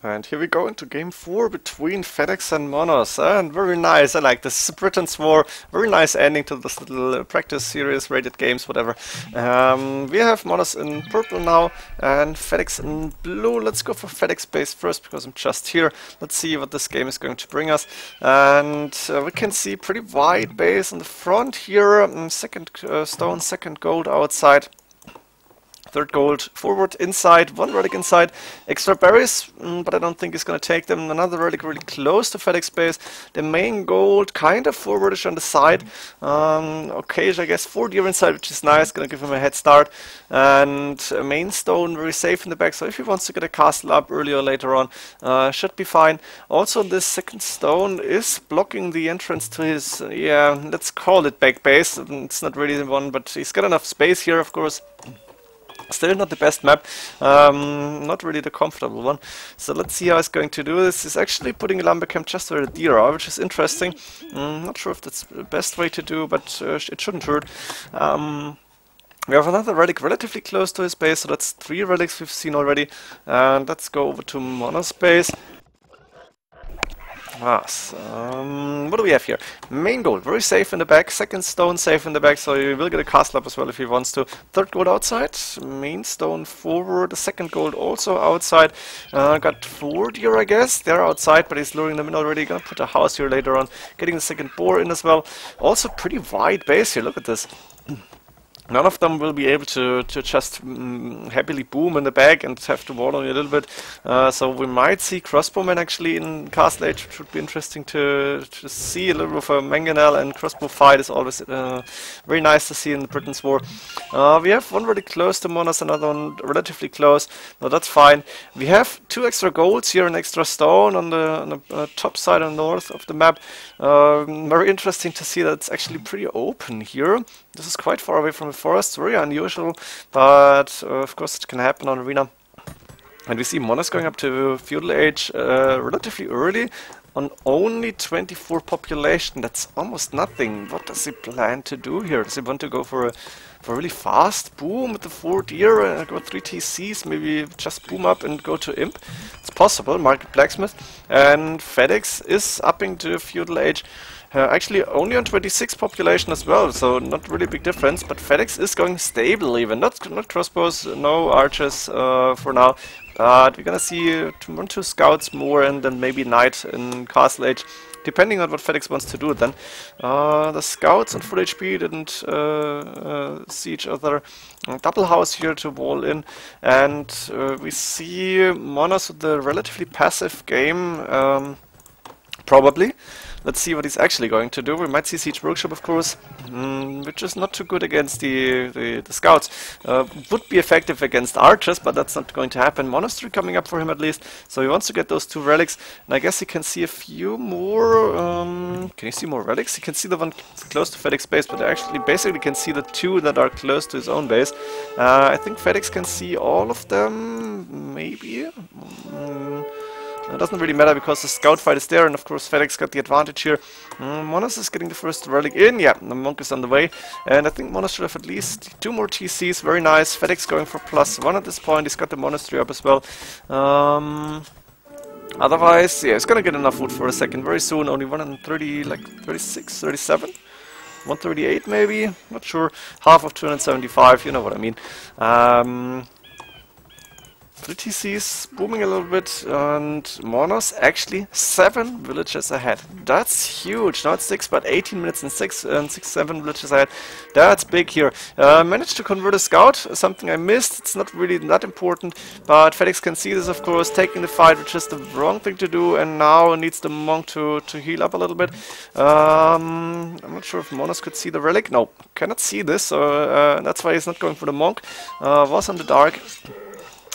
And here we go into game 4 between Fedex and Monoz. And very nice, I like this. This is Britons War. Very nice ending to this little practice series, rated games, whatever. We have Monoz in purple now and Fedex in blue. Let's go for Fedex base first because I'm just here. Let's see what this game is going to bring us. And we can see pretty wide base in the front here. Second stone, second gold outside. Third gold forward inside, one relic inside, extra berries, but I don't think he's going to take them. Another relic really close to Fedex base. The main gold kind of forwardish on the side. Occasion, I guess, 4 deer inside, which is nice, going to give him a head start. And a main stone very safe in the back, so if he wants to get a castle up earlier or later on, should be fine. Also, this second stone is blocking the entrance to his, yeah, let's call it back base. It's not really the one, but he's got enough space here, of course. Still not the best map, not really the comfortable one. So let's see how he's going to do this. He's actually putting a lumber camp just where the deer are, which is interesting. Not sure if that's the best way to do, but it shouldn't hurt. We have another relic relatively close to his base, so that's 3 relics we've seen already. And let's go over to Mono's base. What do we have here? Main gold, very safe in the back. Second stone, safe in the back, so he will get a castle up as well if he wants to. Third gold outside, main stone forward. The second gold also outside. Got 4 deer, I guess. They're outside, but he's luring them in already. Gonna put a house here later on. Getting the second boar in as well. Also pretty wide base here, look at this. None of them will be able to just happily boom in the back and have to wall on you a little bit. So we might see crossbowmen actually in Castle Age, which would be interesting to see. A little bit of a mangonel and crossbow fight is always very nice to see in the Britons War. We have one really close to Monoz, another one relatively close. No, that's fine. We have 2 extra golds here, an extra stone on the top side and north of the map. Very interesting to see that it's actually pretty open here. This is quite far away from the forest, very unusual, but of course it can happen on Arena. And we see Monoz going up to Feudal Age relatively early, on only 24 population. That's almost nothing. What does he plan to do here? Does he want to go for a really fast boom with the 4 deer, go 3 TCs, maybe just boom up and go to Imp? It's possible, Market Blacksmith. And Fedex is upping to Feudal Age. Actually only on 26 population as well, so not really big difference, but Fedex is going stable even, not crossbows, no archers for now, but we're gonna see 1 or 2 scouts more and then maybe knight in Castle Age, depending on what Fedex wants to do then. The scouts on full HP didn't see each other. Double house here to wall in, and we see Monoz with the relatively passive game, probably. Let's see what he's actually going to do. We might see Siege Workshop, of course, which is not too good against the scouts. Would be effective against archers, but that's not going to happen. Monastery coming up for him at least, so he wants to get those 2 relics. And I guess he can see a few more. Can you see more relics? He can see the one close to Fedex base, but actually basically can see the 2 that are close to his own base. I think Fedex can see all of them, maybe. It doesn't really matter because the scout fight is there, and of course Fedex got the advantage here. Monoz is getting the first relic in, yeah, the monk is on the way, and I think Monoz should have at least 2 more TCs, very nice. Fedex going for +1 at this point, he's got the monastery up as well. Otherwise, yeah, he's gonna get enough wood for a second very soon, only 130, like 36, 37? 138 maybe? Not sure. Half of 275, you know what I mean. 3 TCs, booming a little bit, and Monoz actually 7 villages ahead. That's huge. Not 6, but 18 minutes and 7 villages ahead. That's big here. Managed to convert a scout, something I missed. It's not really that important, but Fedex can see this, of course, taking the fight, which is the wrong thing to do, and now needs the monk to heal up a little bit. I'm not sure if Monoz could see the relic. No, cannot see this, so that's why he's not going for the monk. Was on the dark.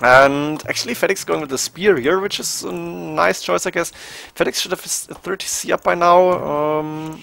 And actually Fedex going with the spear here, which is a nice choice, I guess. Fedex should have his 30C up by now.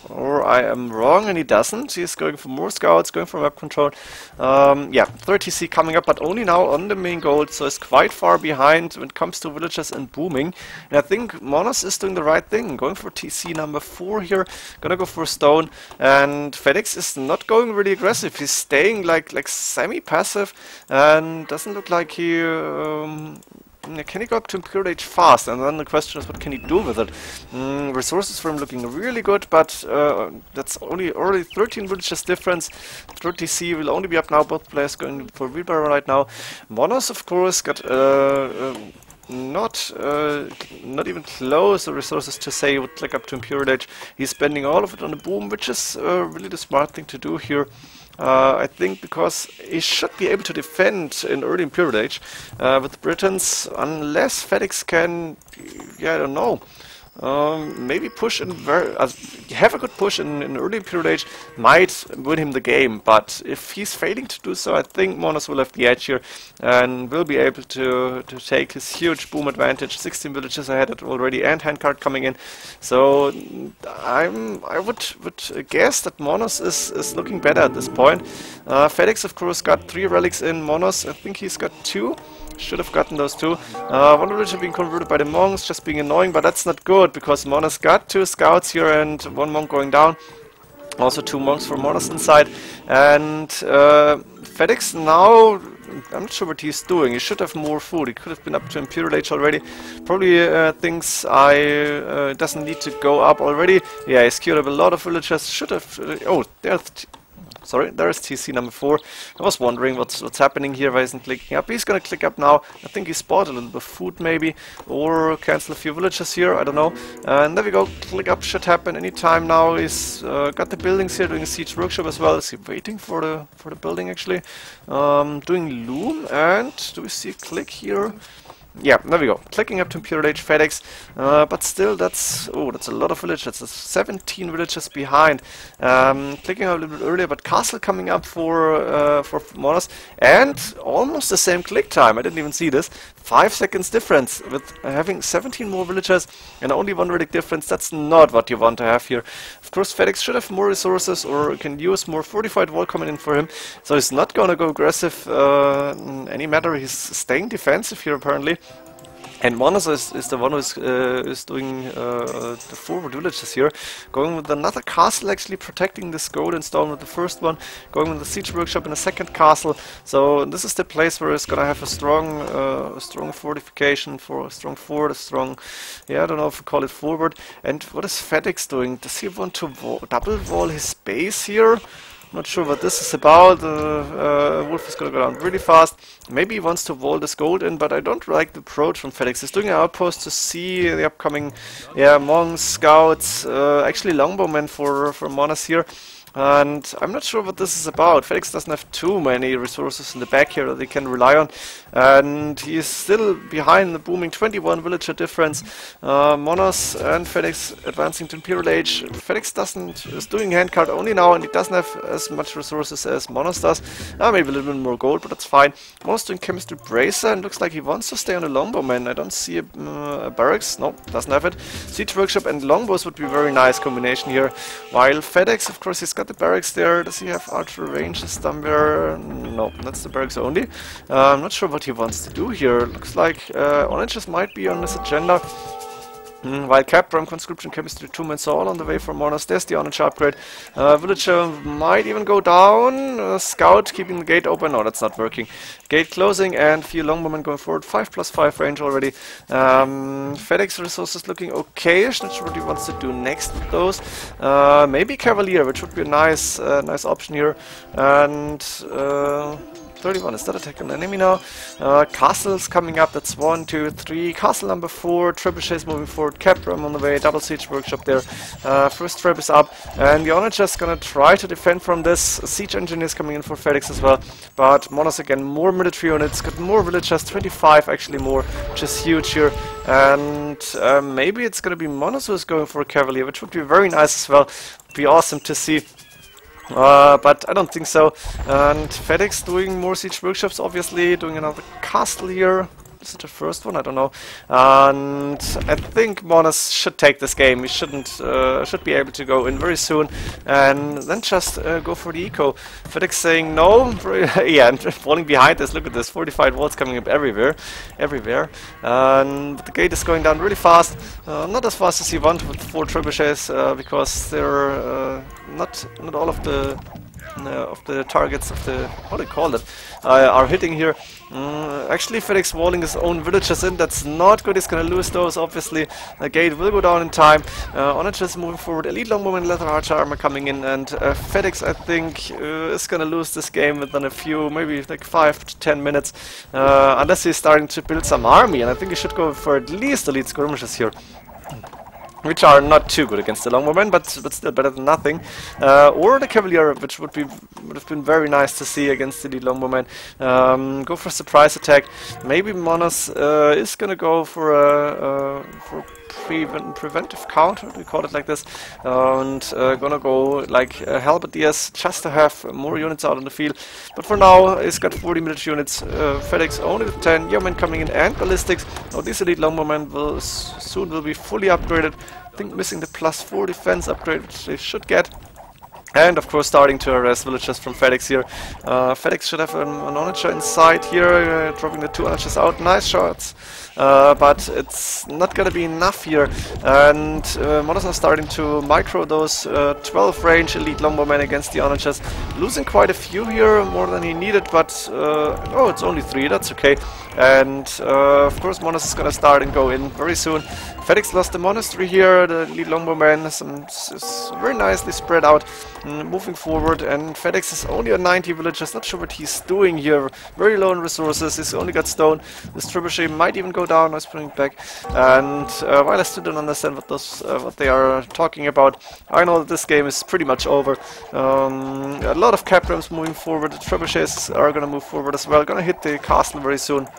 Or I am wrong and he doesn't. He's going for more scouts, going for map control. Yeah, 30C coming up, but only now on the main gold, so it's quite far behind when it comes to villagers and booming. And I think Monoz is doing the right thing, going for TC number 4 here, gonna go for a stone, and Fedex is not going really aggressive. He's staying like semi-passive, and doesn't look like he can he go up to Imperial Age fast? And then the question is, what can he do with it? Resources for him looking really good, but that's already 13 villages difference. 30C will only be up now. Both players going for wheelbarrow right now. Monoz, of course, got not even close the resources to say he would click up to Imperial Age. He's spending all of it on the boom, which is really the smart thing to do here. I think because he should be able to defend in early Imperial Age with the Britons, unless Fedex can, yeah, I don't know. Maybe push in have a good push in early Imperial Age might win him the game, but if he's failing to do so, I think Monoz will have the edge here and will be able to take his huge boom advantage. 16 villages ahead already and handcart coming in, so I would guess that Monoz is looking better at this point. Fedex, of course, got 3 relics in. Monoz, I think he's got 2. Should have gotten those 2. One villager being converted by the monks, just being annoying, but that's not good, because Monoz got 2 scouts here and 1 monk going down. Also 2 monks for Monoz inside. And Fedex now, I'm not sure what he's doing. He should have more food. He could have been up to Imperial Age already. Probably thinks doesn't need to go up already. Yeah, he's cured up a lot of villagers. Should have... oh, there's TC number 4. I was wondering what's happening here, why he isn't clicking up. He's gonna click up now. I think he spotted a little bit of food maybe, or cancel a few villages here, I don't know. And there we go, click up should happen anytime now. He's got the buildings here, doing a siege workshop as well. Is he waiting for the building actually? Doing loom, and do we see a click here? Yeah, there we go. Clicking up to Imperial Age Fedex, but still that's a lot of villages. That's 17 villages behind. Clicking up a little bit earlier, but castle coming up for Monoz, and almost the same click time. I didn't even see this. 5 seconds difference with having 17 more villagers and only 1 relic difference. That's not what you want to have here. Of course, Fedex should have more resources or can use more fortified wall coming in for him. So he's not going to go aggressive in any matter. He's staying defensive here apparently. And Monoz is the one who is doing the forward villages here. Going with another castle, actually protecting this golden stone with the first one. Going with the siege workshop in the second castle. So this is the place where it's gonna have a strong fortification, for a strong fort, a strong, yeah, I don't know if we call it forward. And what is Fedex doing? Does he want to double wall his base here? Not sure what this is about. Wolf is gonna go down really fast. Maybe he wants to wall this gold in, but I don't like the approach from Fedex. He's doing an outpost to see the upcoming, yeah, monks, scouts, actually longbowmen for Monoz here. And I'm not sure what this is about. Fedex doesn't have too many resources in the back here that they can rely on. And he is still behind the booming 21 villager difference. Monoz and Fedex advancing to Imperial Age. Fedex is doing handcart only now, and he doesn't have as much resources as Monoz does. Maybe a little bit more gold, but that's fine. Monoz doing chemistry bracer, and looks like he wants to stay on a longbowman. I don't see a barracks. No, doesn't have it. Siege workshop and longbows would be a very nice combination here. While Fedex, of course, he's got the barracks there. Does he have archer ranges somewhere? No, that's the barracks only. I'm not sure what he wants to do here. Looks like oranges might be on this agenda. While Capram, Conscription, Chemistry, 2-man saw all on the way from Monoz. There's the orange upgrade. Villager might even go down. Scout keeping the gate open. No, that's not working. Gate closing and few longbowmen going forward. 5+5 range already. Fedex resources looking okayish. Not sure what he wants to do next with those. Maybe Cavalier, which would be a nice option here. And 31, is that attack on enemy now? Castles coming up, that's 1, 2, 3. Castle number 4, trebuchets moving forward, Capram on the way, double siege workshop there. First trap is up, and the Onagers gonna try to defend from this. Siege engineers coming in for Fedex as well. But Monoz again, more military units, got more villagers, 25 actually more, which is huge here. And maybe it's gonna be Monoz who's going for a Cavalier, which would be very nice as well. Would be awesome to see. But I don't think so. And Fedex doing more siege workshops, obviously, doing another castle here. Is it the first one? I don't know. And I think Monoz should take this game. He should be able to go in very soon, and then just go for the eco. Fedex saying no. Yeah, and falling behind this. Look at this, fortified walls coming up everywhere. And the gate is going down really fast. Not as fast as you want with 4 trebuchets, because they're not all of the targets of the, how do you call it, are hitting here. Actually, Fedex walling his own villages in. That's not good. He's gonna lose those. Obviously, the gate will go down in time. Onagers moving forward. Elite Longbowman and Leather Archer armor coming in, and Fedex, I think, is gonna lose this game within a few, maybe like 5 to 10 minutes, unless he's starting to build some army. And I think he should go for at least elite skirmishes here, which are not too good against the Longbowmen, but still better than nothing. Or the Cavalier, which would have been very nice to see against the Longbowmen. Go for a surprise attack. Maybe Monoz is gonna go for a preventive counter, we call it like this, and gonna go like halberdiers just to have more units out on the field. But for now, he's got 40 military units. Fedex only with 10 yeomen coming in and ballistics. Now these elite longbowmen will soon be fully upgraded. I think missing the +4 defense upgrade, which they should get. And of course starting to harass villagers from Fedex here. Fedex should have an onager inside here, dropping the 2 onagers out. Nice shots, but it's not gonna be enough here. And Monoz is starting to micro those 12 range elite longbowmen against the onagers. Losing quite a few here, more than he needed, but oh, it's only 3, that's okay. And of course Monoz is gonna start and go in very soon. Fedex lost the monastery here. The elite longbowmen is very nicely spread out, moving forward, and Fedex is only on 90 villagers. Not sure what he's doing here. Very low on resources. He's only got stone. This trebuchet might even go down. I was putting it back. And while I still don't understand what they are talking about, I know that this game is pretty much over. A lot of caprams moving forward. The trebuchets are gonna move forward as well. Gonna hit the castle very soon.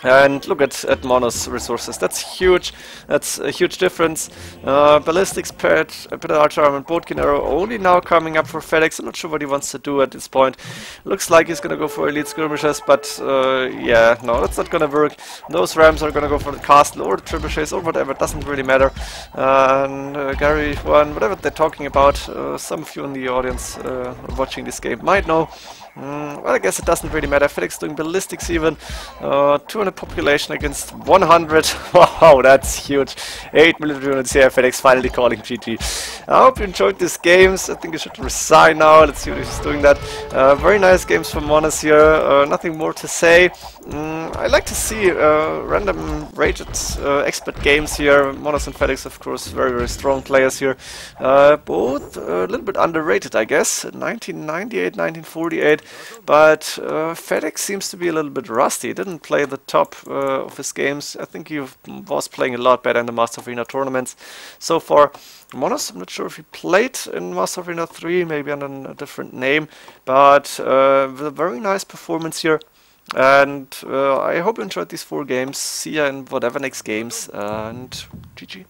And look at Monoz resources. That's huge. That's a huge difference. Ballistics, pet, a bit of archer armor, and boatkin arrow only now coming up for Fedex. I'm not sure what he wants to do at this point. Looks like he's gonna go for elite skirmishers, but yeah, no, that's not gonna work. Those rams are gonna go for the castle or the trebuchets or whatever. It doesn't really matter. And Gary, Juan, whatever they're talking about, some of you in the audience watching this game might know. Well, I guess it doesn't really matter. Fedex doing ballistics even. 200 population against 100. Wow, that's huge. 8 military units here. Fedex finally calling GG. I hope you enjoyed these games. I think you should resign now. Let's see if he's doing that. Very nice games from Monoz here. Nothing more to say. I like to see random rated expert games here. Monoz and Fedex, of course, very, very strong players here. Both a little bit underrated, I guess. 1998, 1948. But Fedex seems to be a little bit rusty. He didn't play the top of his games. I think he was playing a lot better in the Master of Arena tournaments so far. Monoz, I'm not sure if he played in Master of Arena 3, maybe under a different name, but with a very nice performance here. And I hope you enjoyed these 4 games. See ya in whatever next games, and GG.